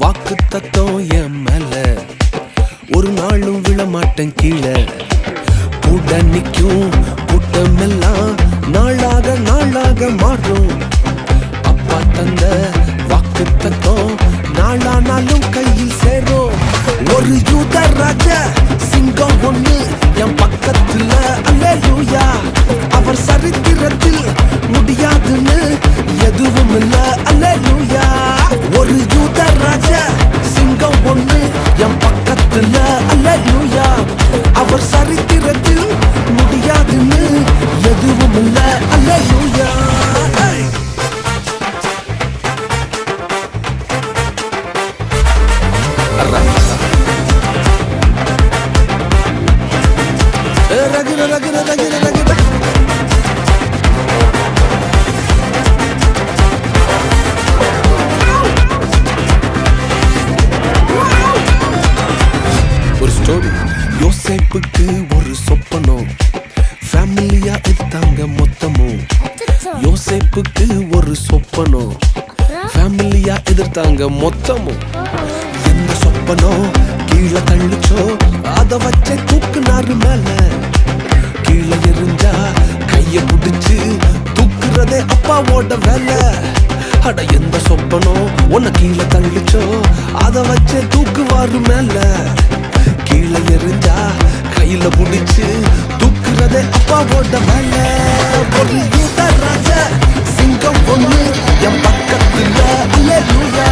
வாக்கு தத்தம் என் மேல ஒரு நாளும் விழமாட்டேன் கீழே. கூட நிக்கும் கூட்டமெல்லாம் நாளாக நாளாக மாறும். அப்பா தந்த வாக்கு தத்தம் நாளானாலும் கையில் சேரும். ஒரு யூத ராஜ சிங்கம் ஒண்ணு என் பக்கத்துல அல்லேலூயா. அவர் சரித்திரத்தில் முடியாதுன்னு எதுவும் இல்ல அல்லேலூயா. ஒரு யூத ராஜ சிங்கம் ஒண்ணு என் பக்கத்துல அல்லேலூயா. அவர் சரித்திரத்தில் முடியாதுன்னு எதுவும் இல்ல அல்லேலூயா. ரகிர ரகிர ரகிர ரகிர ஒரு ஸ்டோரி. யோசேப்புக்கு ஒரு சொப்பனம், ஃபேமிலியா எடுத்தாங்க மொத்தமும். யோசேப்புக்கு ஒரு சொப்பனம், ஃபேமிலியா எதிர்த்தாங்க மொத்தமும். எந்த சொப்பனம் கீழே தள்ளிச்சோ அத வச்சே தூக்குனாரு மேல. கீழே எரிஞ்சா கைய புடிச்சு தூக்குறதே அப்பாவோட வேலை. அட எந்த சொப்பனம் உன்னை கீழே தள்ளிச்சோ அத வச்சே தூக்குவாரு மேல. கீழே எரிஞ்சா கையில புடிச்சு தூக்குறதே அப்பாவோட வேலை. ஒரு யூத ராஜ சிங்கம் ஒண்ணு என் பக்கத்துல அல்லேலூயா.